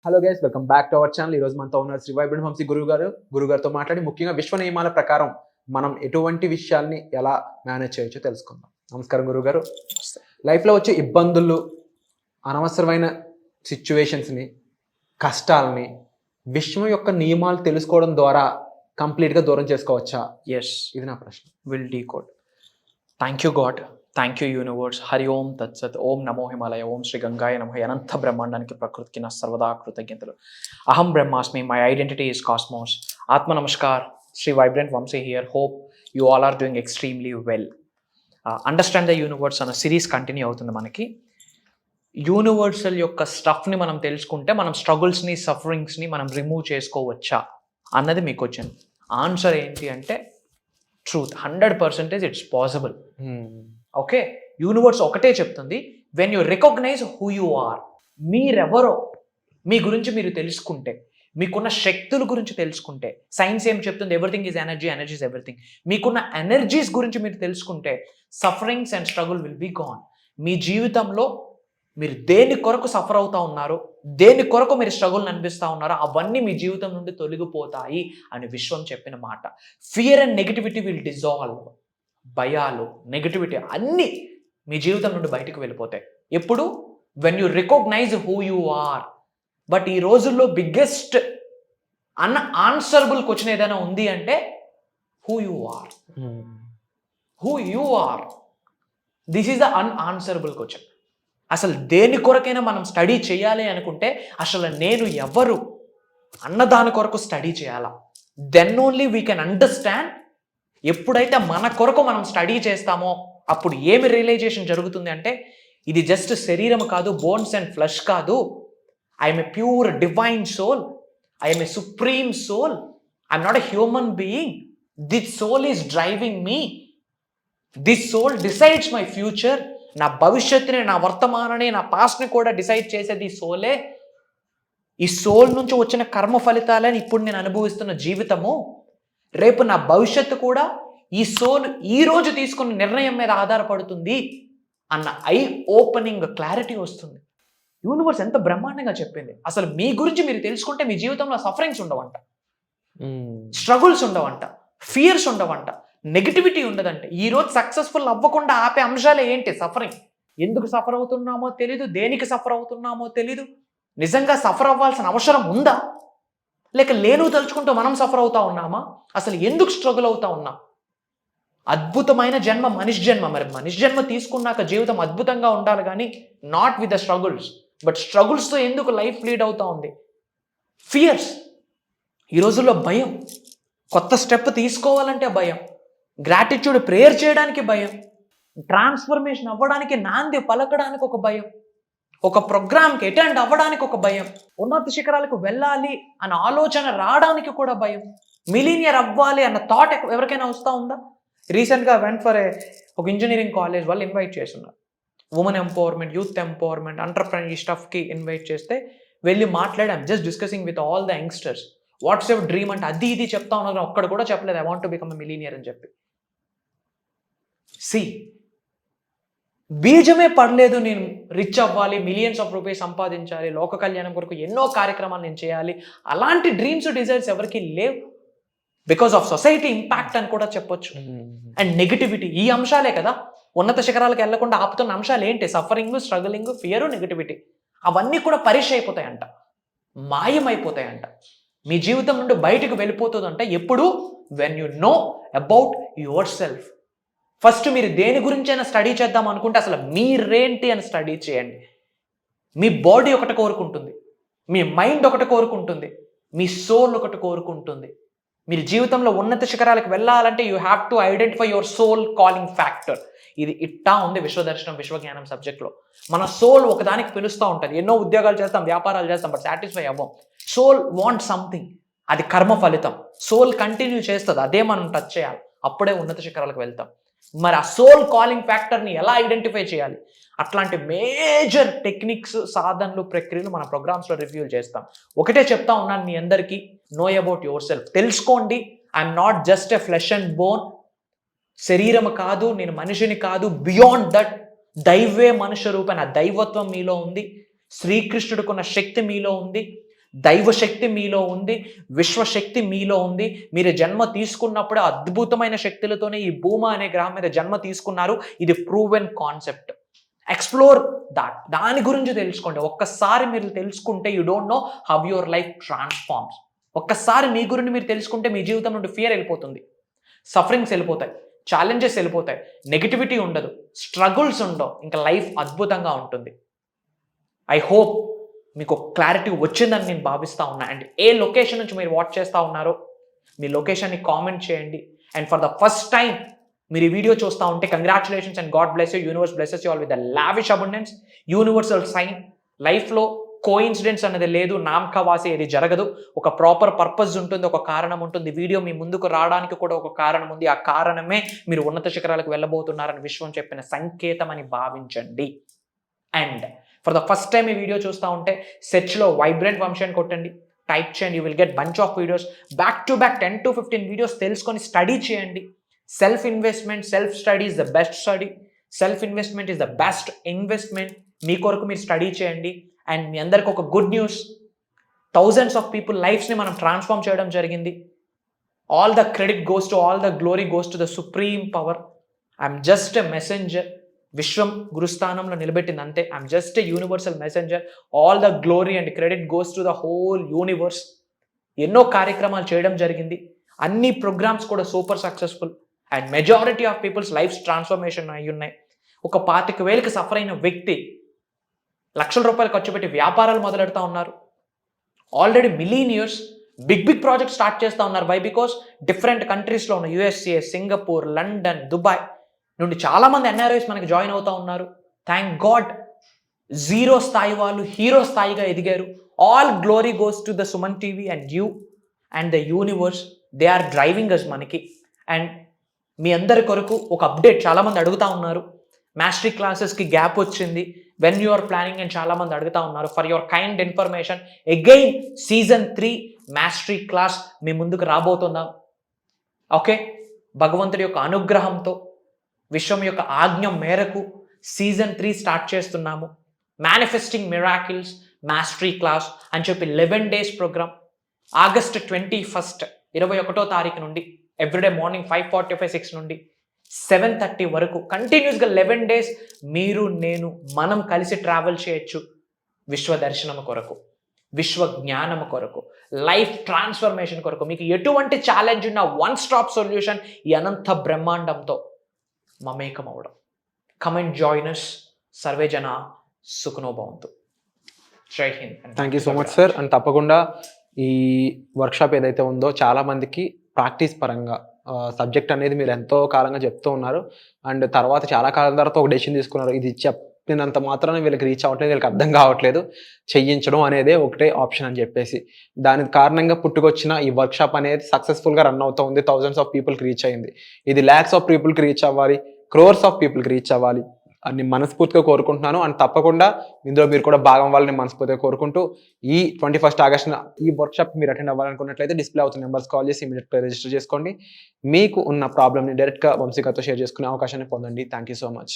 Hello guys, welcome back to our channel. ఈ రోజు మనతో ఉన్నారు శ్రీ వైబ్రెంట్ వంశీ గురుగారితో మాట్లాడి ముఖ్యంగా విశ్వ నియమాల ప్రకారం మనం ఎటువంటి విషయాల్ని ఎలా మేనేజ్ చేయొచ్చో తెలుసుకుందాం. నమస్కారం గురుగారు. లైఫ్లో వచ్చే ఇబ్బందులు, అనవసరమైన సిచ్యువేషన్స్ని, కష్టాలని విశ్వం యొక్క నియమాలు తెలుసుకోవడం ద్వారా కంప్లీట్గా దూరం చేసుకోవచ్చా? ఎస్, ఇది నా ప్రశ్న. Will decode. Thank you God, thank you universe. Hari ఓం తత్సత్. ఓం నమో హిమాలయ. ఓం శ్రీ గంగాయ నమః. అనంత బ్రహ్మాండానికి ప్రకృతికి నా సర్వదా కృతజ్ఞతలు. అహం బ్రహ్మాస్మి, మై ఐడెంటిటీ ఈస్ కాస్మోస్. ఆత్మ నమస్కార్. Shri vibrant Vamshi here. Hope you all are doing extremely well. Understand the universe అన్న సిరీస్ కంటిన్యూ అవుతుంది మనకి. యూనివర్సల్ యొక్క స్టఫ్ని మనం తెలుసుకుంటే మనం స్ట్రగుల్స్ని, సఫరింగ్స్ని మనం రిమూవ్ చేసుకోవచ్చా అన్నది మీకు వచ్చింది. ఆన్సర్ ఏంటి అంటే truth. 100% it's possible. Okay, universe ఒకటే చెప్తుంది, when you recognise who you are, మీరెవరో మీ గురించి మీరు తెలుసుకుంటే, మీకున్న శక్తుల గురించి తెలుసుకుంటే, సైన్స్ ఏం చెప్తుంది, everything is energy, energy is everything. మీకున్న ఎనర్జీస్ గురించి మీరు తెలుసుకుంటే sufferings and struggle will be gone. మీ జీవితంలో మీరు దేని కొరకు సఫర్ అవుతా ఉన్నారో, దేని కొరకు మీరు స్ట్రగుల్ని అనిపిస్తూ ఉన్నారో అవన్నీ మీ జీవితం నుండి తొలగిపోతాయి అని విశ్వం చెప్పిన మాట. Fear and negativity will dissolve. భయాలు, నెగిటివిటీ అన్నీ మీ జీవితం నుండి బయటకు వెళ్ళిపోతాయి. ఎప్పుడు? When you recognise who you are. But ఈ రోజుల్లో బిగ్గెస్ట్ అన్ఆన్సరబుల్ క్వశ్చన్ ఏదైనా ఉంది అంటే who you are. Who you are, this is the unanswerable question. అసలు దేని కొరకైనా మనం స్టడీ చేయాలి అనుకుంటే అసలు నేను ఎవరు అన్నదాని కొరకు స్టడీ చేయాలా. Then only we can understand. ఎప్పుడైతే మన కొరకు మనం స్టడీ చేస్తామో అప్పుడు ఏమి రియలైజేషన్ జరుగుతుంది అంటే ఇది జస్ట్ శరీరం కాదు, బోన్స్ అండ్ ఫ్లెష్ కాదు. I'm a pure divine soul, I'm a supreme soul, I'm not a human being. This soul is driving me, this soul decides my future. నా భవిష్యత్తుని, నా వర్తమానాన్ని, నా పాస్ట్ని కూడా డిసైడ్ చేసేది ఈ సోలే. ఈ సోల్ నుంచి వచ్చిన కర్మ ఫలితాలని ఇప్పుడు నేను అనుభవిస్తున్న జీవితము, రేపు నా భవిష్యత్తు కూడా ఈ సోల్ ఈ రోజు తీసుకున్న నిర్ణయం మీద ఆధారపడుతుంది అన్న ఐ ఓపెనింగ్ క్లారిటీ వస్తుంది. యూనివర్స్ ఎంత బ్రహ్మాండంగా చెప్పింది. అసలు మీ గురించి మీరు తెలుసుకుంటే మీ జీవితంలో సఫరింగ్స్ ఉండవంట, స్ట్రగుల్స్ ఉండవంట, ఫియర్స్ ఉండవంట, నెగిటివిటీ ఉండదంటే. ఈరోజు సక్సెస్ఫుల్ అవ్వకుండా ఆపే అంశాలే ఏంటి? సఫరింగ్. ఎందుకు సఫర్ అవుతున్నామో తెలీదు, దేనికి సఫర్ అవుతున్నామో తెలీదు. నిజంగా సఫర్ అవ్వాల్సిన అవసరం ఉందా, లేక లేను తలుచుకుంటూ మనం సఫర్ అవుతా ఉన్నామా? అసలు ఎందుకు స్ట్రగుల్ అవుతా ఉన్నాం? అద్భుతమైన జన్మ మనిషి జన్మ. మరి మనిషి జన్మ తీసుకున్నాక జీవితం అద్భుతంగా ఉండాలి కానీ not with the struggles. But స్ట్రగుల్స్తో ఎందుకు లైఫ్ లీడ్ అవుతా ఉంది? ఫియర్స్. ఈ రోజుల్లో భయం. కొత్త స్టెప్ తీసుకోవాలంటే భయం, గ్రాటిట్యూడ్ ప్రేయర్ చేయడానికి భయం, ట్రాన్స్ఫర్మేషన్ అవ్వడానికి, నాంది పలకడానికి ఒక భయం, ఒక ప్రోగ్రామ్కి అటెండ్ అవ్వడానికి ఒక భయం, ఉన్నత శిఖరాలకు వెళ్ళాలి అన్న ఆలోచన రావడానికి కూడా భయం, మిలీనియర్ అవ్వాలి అన్న థాట్ ఎవరికైనా వస్తూ ఉందా? రీసెంట్గా వెంట్ ఫర్ ఒక ఇంజనీరింగ్ కాలేజ్ వాళ్ళు ఇన్వైట్ చేస్తున్నారు. Women empowerment, youth empowerment, entrepreneur ఈ స్టఫ్కి ఇన్వైట్ చేస్తే వెళ్ళి మాట్లాడాం. Just discussing with all the youngsters. What's ever dream అంటే అది ఇది చెప్తా ఉన్నారు. ఒక్కడ కూడా చెప్పలేదు I want to become a millionaire అని చెప్పి. సి, బీజమే పడలేదు నేను రిచ్ అవ్వాలి, మిలియన్స్ ఆఫ్ రూపీస్ సంపాదించాలి, లోక కళ్యాణం కొరకు ఎన్నో కార్యక్రమాలు నేను చేయాలి. అలాంటి డ్రీమ్స్, డిజైర్స్ ఎవరికి లేవు. బికాస్ ఆఫ్ సొసైటీ ఇంపాక్ట్ అని కూడా చెప్పొచ్చు. అండ్ నెగిటివిటీ, ఈ అంశాలే కదా ఉన్నత శిఖరాలకు వెళ్లకుండా ఆపుతున్న అంశాలు ఏంటి? Suffering, struggling, fear, negativity. అవన్నీ కూడా పరీక్ష అయిపోతాయంట, మాయమైపోతాయంట, మీ జీవితం నుండి బయటకు వెళ్ళిపోతుందంట. ఎప్పుడు? When you know about your self. First మీరు దేని గురించైనా స్టడీ చేద్దాం అనుకుంటే అసలు మీరేంటి అని స్టడీ చేయండి. మీ బాడీ ఒకటి కోరుకుంటుంది, మీ మైండ్ ఒకటి కోరుకుంటుంది, మీ సోల్ ఒకటి కోరుకుంటుంది. మీరు జీవితంలో ఉన్నత శిఖరాలకు వెళ్ళాలంటే you have to identify your soul calling factor. ఇది ఇట్టా ఉంది విశ్వదర్శనం, విశ్వజ్ఞానం సబ్జెక్ట్లో. మన సోల్ ఒకదానికి పిలుస్తూ ఉంటుంది. ఎన్నో ఉద్యోగాలు చేస్తాం, వ్యాపారాలు చేస్తాం, బట్ సాటిస్ఫై అవ్వం. సోల్ వాంట్ సంథింగ్, అది కర్మ ఫలితం. సోల్ కంటిన్యూ చేస్తుంది, అదే మనం టచ్ చేయాలి, అప్పుడే ఉన్నత శిఖరాలకు వెళ్తాం. మరి ఆ సోల్ కాలింగ్ ఫ్యాక్టర్ని ఎలా ఐడెంటిఫై చేయాలి? అట్లాంటి మేజర్ టెక్నిక్స్, సాధనలు, ప్రక్రియలు మన ప్రోగ్రామ్స్లో రివ్యూ చేస్తాం. ఒకటే చెప్తా ఉన్నాను మీ అందరికీ, నో అబౌట్ యువర్ సెల్ఫ్. తెలుసుకోండి. I'm not just a flesh and bone. శరీరం కాదు, నేను మనిషిని కాదు. బియాండ్ దట్ దైవే మనుష్య రూపం. ఆ దైవత్వం మీలో ఉంది. శ్రీకృష్ణుడికున్న శక్తి మీలో ఉంది. దైవశక్తి మీలో ఉంది, విశ్వశక్తి మీలో ఉంది. మీరు జన్మ తీసుకున్నప్పుడే అద్భుతమైన శక్తులతోనే ఈ భూమ అనే గ్రహం మీద జన్మ తీసుకున్నారు. ఇది ప్రూవెన్ కాన్సెప్ట్. ఎక్స్ప్లోర్ దాని గురించి తెలుసుకోండి. ఒక్కసారి మీరు తెలుసుకుంటే you don't know how your life transforms. ఒక్కసారి మీ గురించి మీరు తెలుసుకుంటే మీ జీవితం నుండి ఫియర్ వెళ్ళిపోతుంది, సఫరింగ్స్ వెళ్ళిపోతాయి, ఛాలెంజెస్ వెళ్ళిపోతాయి, నెగిటివిటీ ఉండదు, స్ట్రగుల్స్ ఉండవు, ఇంకా లైఫ్ అద్భుతంగా ఉంటుంది. ఐ హోప్ మీకు క్లారిటీ వచ్చిందని నేను భావిస్తూ ఉన్నా. అండ్ ఏ లొకేషన్ నుంచి మీరు వాచ్ చేస్తూ ఉన్నారో మీ లొకేషన్ని కామెంట్ చేయండి. And for the first time మీరు ఈ వీడియో చూస్తూ ఉంటే congratulations and God bless you. Universe blesses you all with the lavish abundance. Universal sign. లైఫ్లో కోఇన్సిడెన్స్ అనేది లేదు, నామకవాసి ఏది జరగదు. ఒక ప్రాపర్ పర్పస్ ఉంటుంది, ఒక కారణం ఉంటుంది. వీడియో మీ ముందుకు రావడానికి కూడా ఒక కారణం ఉంది. ఆ కారణమే మీరు ఉన్నత శిఖరాలకు వెళ్ళబోతున్నారని విశ్వం చెప్పిన సంకేతం అని భావించండి. And for the first time ఈ వీడియో చూస్తూ ఉంటే సెర్చ్లో వైబ్రెంట్ వంశీ అని కొట్టండి, టైప్ చేయండి. You will get bunch of videos, back to back 10 to 15 videos తెలుసుకొని స్టడీ చేయండి. Self investment, self study is the best study. Self investment is the best investment. మీ కొరకు మీరు స్టడీ చేయండి. అండ్ మీ అందరికి ఒక good news, thousands of people లైఫ్స్ని మనం ట్రాన్స్ఫార్మ్ చేయడం జరిగింది. All the credit goes to, all the glory goes to the supreme power. I'm just a messenger. విశ్వం గురుస్థానంలో నిలబెట్టింది అంతే. I'm just a universal messenger. All the glory and credit goes to the whole universe. ఎన్నో కార్యక్రమాలు చేయడం జరిగింది, అన్ని programmes కూడా super successful. And majority of people's life transformation అయి ఉన్నాయి. ఒక 25,000 సఫర్ అయిన వ్యక్తి లక్షల రూపాయలు ఖర్చు పెట్టి వ్యాపారాలు మొదలెడుతూ ఉన్నారు. Already millionaires big project start చేస్తూ ఉన్నారు. వై? బికాస్ డిఫరెంట్ కంట్రీస్లో ఉన్న USA, సింగపూర్, లండన్, దుబాయ్ నుండి చాలామంది NRIs మనకి జాయిన్ అవుతూ ఉన్నారు. Thank God. జీరో స్థాయి వాళ్ళు హీరో స్థాయిగా ఎదిగారు. All glory goes to the Suman TV and you and the universe. They are driving us మనకి. అండ్ మీ అందరి కొరకు ఒక అప్డేట్ చాలామంది అడుగుతూ ఉన్నారు. మాస్టరీ క్లాసెస్కి గ్యాప్ వచ్చింది, వెన్ యు ఆర్ ప్లానింగ్ అని చాలామంది అడుగుతూ ఉన్నారు. For your kind information, again Season 3 mastery class మీ ముందుకు రాబోతుందాం. ఓకే, భగవంతుడి యొక్క అనుగ్రహంతో, విశ్వం యొక్క ఆజ్ఞ మేరకు Season 3 స్టార్ట్ చేస్తున్నాము. మేనిఫెస్టింగ్ మిరాకిల్స్ మాస్టరీ క్లాస్ అని చెప్పి 11 days ప్రోగ్రామ్. August 21st 21వ తారీఖు నుండి ఎవ్రీడే మార్నింగ్ 5:45, 6 నుండి 7:30 వరకు కంటిన్యూస్గా 11 days మీరు నేను మనం కలిసి ట్రావెల్ చేయొచ్చు. విశ్వ దర్శనం కొరకు, విశ్వ జ్ఞానం కొరకు, లైఫ్ ట్రాన్స్ఫర్మేషన్ కొరకు. మీకు ఎటువంటి ఛాలెంజ్ ఉన్న వన్ స్టాప్ సొల్యూషన్ ఈ అనంత బ్రహ్మాండంతో మమేకం అవడం. Comment joiners. సర్వే జన సుఖనో భవంతు. జై Hind. Thank you so much sir. And తప్పకుండా ఈ వర్క్షాప్ ఏదైతే ఉందో చాలా మందికి ప్రాక్టీస్ పరంగా సబ్జెక్ట్ అనేది మీరు ఎంతో కాలంగా చెప్తూ ఉన్నారు. అండ్ తర్వాత చాలా కాలం తర్వాత ఒక డెసిషన్ తీసుకున్నారు. ఇది చెప్పినంత మాత్రాన వీళ్ళకి రీచ్ అవ్వట్లేదు, వీళ్ళకి అర్థం కావట్లేదు, చెయ్యించడం అనేదే ఒకటే ఆప్షన్ అని చెప్పేసి దానికి కారణంగా పుట్టుకొచ్చిన ఈ వర్క్షాప్ అనేది సక్సెస్ఫుల్గా రన్ అవుతూ ఉంది. థౌజండ్స్ ఆఫ్ పీపుల్కి రీచ్ అయింది. ఇది lakhs ఆఫ్ పీపుల్కి రీచ్ అవ్వాలి, crores ఆఫ్ పీపుల్కి రీచ్ అవ్వాలి అని మనస్ఫూర్తిగా కోరుకుంటున్నాను. అండ్ తప్పకుండా ఇందులో మీరు కూడా భాగం అవ్వాలని మనస్ఫూర్తిగా కోరుకుంటూ ఈ 21st August ఈ వర్క్షాప్ మీరు అటెండ్ అవ్వాలనుకున్నట్లయితే డిస్ప్లే అవుతున్న నెంబర్స్ కాల్ చేసి ఇమీడియట్గా రిజిస్టర్ చేసుకోండి. మీకు ఉన్న ప్రాబ్లమ్ని డైరెక్ట్గా వంశీ గారితో షేర్ చేసుకునే అవకాశాన్ని పొందండి. Thank you so much.